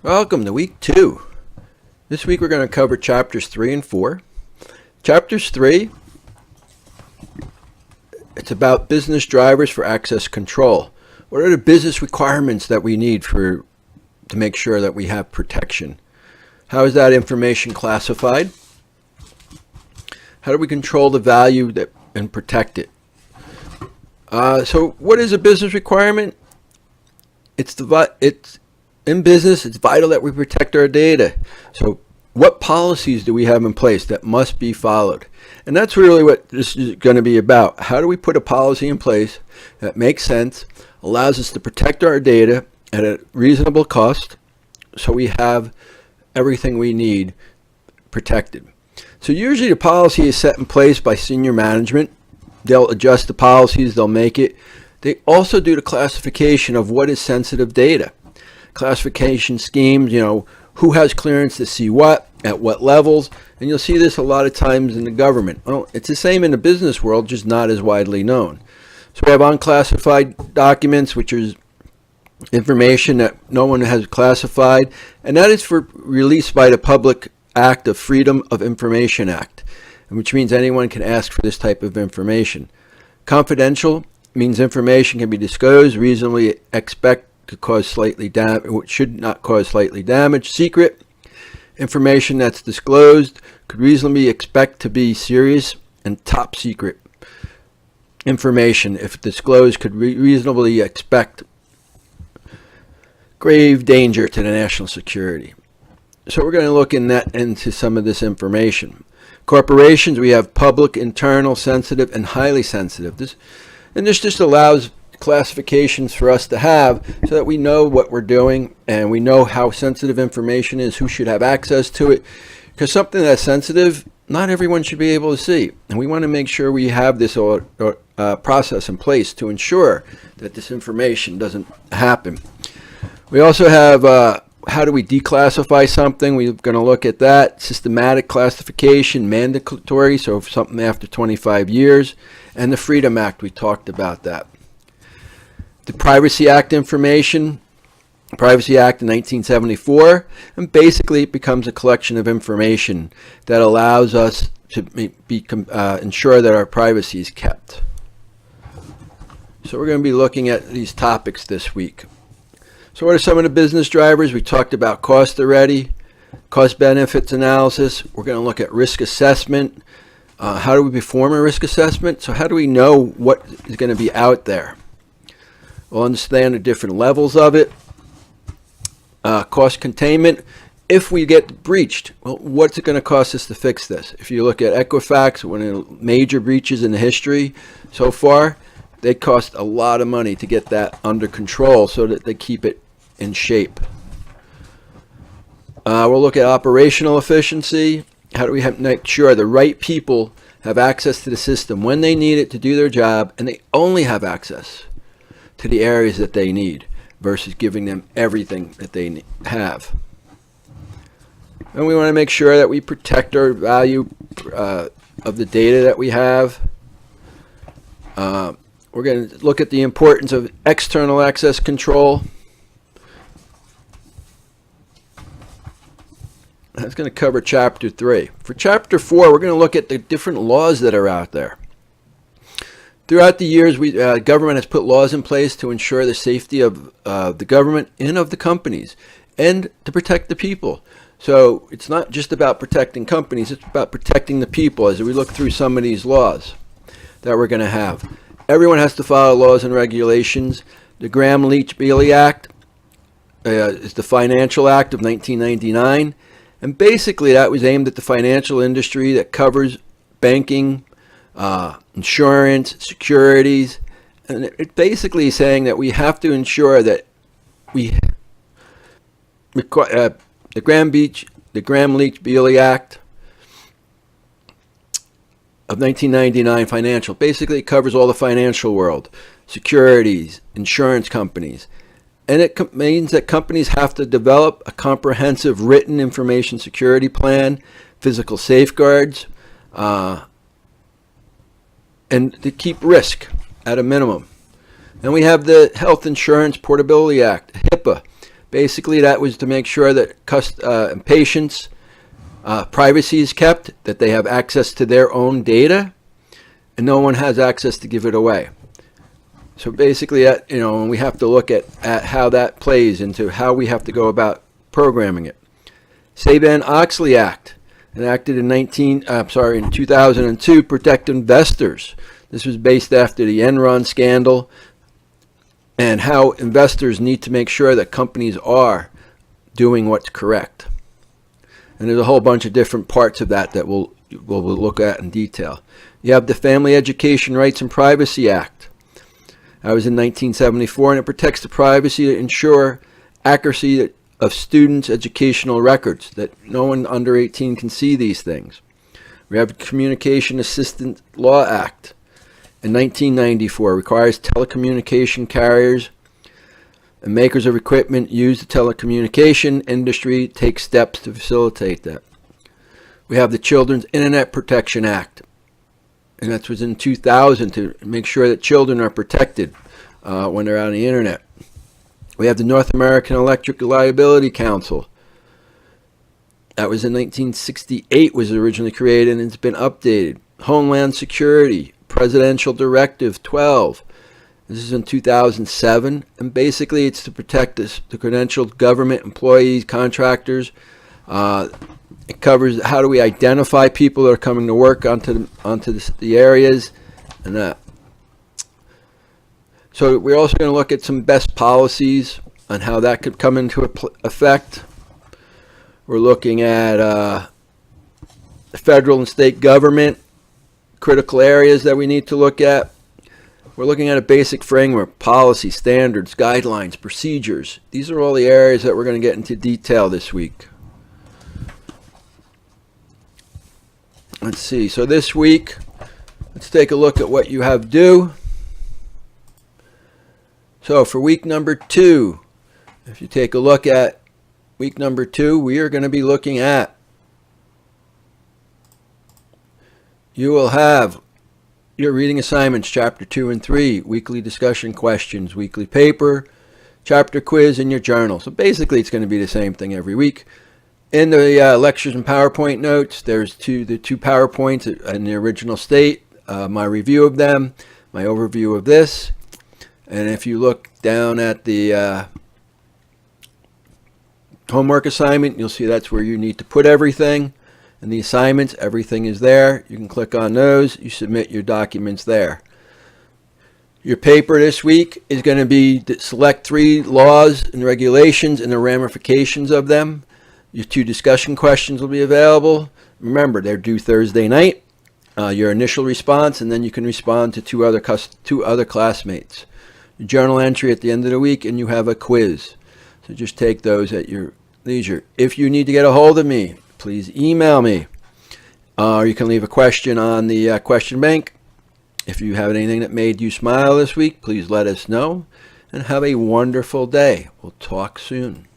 Welcome to week 2. This week we're going to cover chapters 3 and 4. Chapters 3, it's about business drivers for access control. What are the business requirements that we need to make sure that we have protection? How is that information classified? How do we control the value and protect it? So what is a business requirement? In business, it's vital that we protect our data. So what policies do we have in place that must be followed? And that's really what this is going to be about. How do we put a policy in place that makes sense, allows us to protect our data at a reasonable cost, so we have everything we need protected? So usually the policy is set in place by senior management. They'll adjust the policies, they'll make it. They also do the classification of what is sensitive data. Classification schemes, who has clearance to see what, at what levels, and you'll see this a lot of times in the government. Well, it's the same in the business world, just not as widely known. So we have unclassified documents, which is information that no one has classified, and that is for release by the Public Act of Freedom of Information Act, which means anyone can ask for this type of information. Confidential means information can be disclosed, reasonably expect to cause slightly damage, should not cause slightly damage. Secret information that's disclosed could reasonably expect to be serious, and top secret information, if disclosed, could reasonably expect grave danger to the national security. So we're going to look into some of this information. Corporations, we have public, internal, sensitive, and highly sensitive. This just allows classifications for us to have so that we know what we're doing and we know how sensitive information is, who should have access to it, because something that's sensitive, not everyone should be able to see, and we want to make sure we have this process in place to ensure that this information doesn't happen. We also have how do we declassify something? We're going to look at that. Systematic classification, mandatory, so something after 25 years, and the Freedom Act, we talked about that. The Privacy Act information, Privacy Act in 1974, and basically it becomes a collection of information that allows us to ensure that our privacy is kept. So we're going to be looking at these topics this week. So what are some of the business drivers? We talked about cost already, cost benefits analysis. We're going to look at risk assessment. How do we perform a risk assessment? So how do we know what is going to be out there? We'll understand the different levels of it. Cost containment. If we get breached, well, what's it going to cost us to fix this? If you look at Equifax, one of the major breaches in the history so far, they cost a lot of money to get that under control so that they keep it in shape. We'll look at operational efficiency. How do we make sure the right people have access to the system when they need it to do their job, and they only have access to the areas that they need versus giving them everything that they have. And we want to make sure that we protect our value of the data that we have. We're going to look at the importance of external access control. That's going to cover chapter 3. For chapter 4, we're going to look at the different laws that are out there. Throughout the years, government has put laws in place to ensure the safety of the government and of the companies, and to protect the people. So it's not just about protecting companies, it's about protecting the people as we look through some of these laws that we're going to have. Everyone has to follow laws and regulations. The Gramm-Leach-Bliley Act is the Financial Act of 1999, and basically that was aimed at the financial industry that covers banking, insurance, securities, and it basically is saying that we have to ensure that the Gramm-Leach-Bliley Act of 1999 financial basically covers all the financial world, securities, insurance companies, and it means that companies have to develop a comprehensive written information security plan, physical safeguards, and to keep risk at a minimum. And we have the Health Insurance Portability Act, HIPAA, Basically, that was to make sure that patients' privacy is kept, that they have access to their own data, and no one has access to give it away. So basically, we have to look at how that plays into how we have to go about programming it. Sarbanes-Oxley Act, enacted in 2002, protect investors. This was based after the Enron scandal and how investors need to make sure that companies are doing what's correct. And there's a whole bunch of different parts of that we'll look at in detail. You have the Family Education Rights and Privacy Act. That was in 1974, and it protects the privacy to ensure accuracy of students' educational records, that no one under 18 can see these things. We have the Communication Assistant Law Act in 1994, requires telecommunication carriers and makers of equipment used the telecommunication industry take steps to facilitate that. We have the Children's Internet Protection Act, and that was in 2000 to make sure that children are protected when they're on the internet. We have the North American Electric Liability Council. That was in 1968, was originally created, and it's been updated. Homeland Security, Presidential Directive 12. This is in 2007, and basically it's to protect the credentialed government employees, contractors. It covers how do we identify people that are coming to work onto the areas, and that. So we're also going to look at some best policies on how that could come into effect. We're looking at the federal and state government, critical areas that we need to look at. We're looking at a basic framework, policy, standards, guidelines, procedures. These are all the areas that we're going to get into detail this week. Let's see. So this week, let's take a look at what you have due. So for week number 2, if you take a look at week number 2, we are going to be looking at, you will have your reading assignments, chapter 2 and 3, weekly discussion questions, weekly paper, chapter quiz, and your journal. So basically it's going to be the same thing every week. In the lectures and PowerPoint notes, there's the two PowerPoints in the original state, my review of them, my overview of this. And if you look down at the homework assignment, you'll see that's where you need to put everything. And the assignments, everything is there. You can click on those. You submit your documents there. Your paper this week is going to be select 3 laws and regulations and the ramifications of them. Your 2 discussion questions will be available. Remember, they're due Thursday night. Your initial response, and then you can respond to 2 other classmates. Your journal entry at the end of the week, and you have a quiz. So just take those at your leisure. If you need to get a hold of me, please email me. Or you can leave a question on the question bank. If you have anything that made you smile this week, please let us know. And have a wonderful day. We'll talk soon.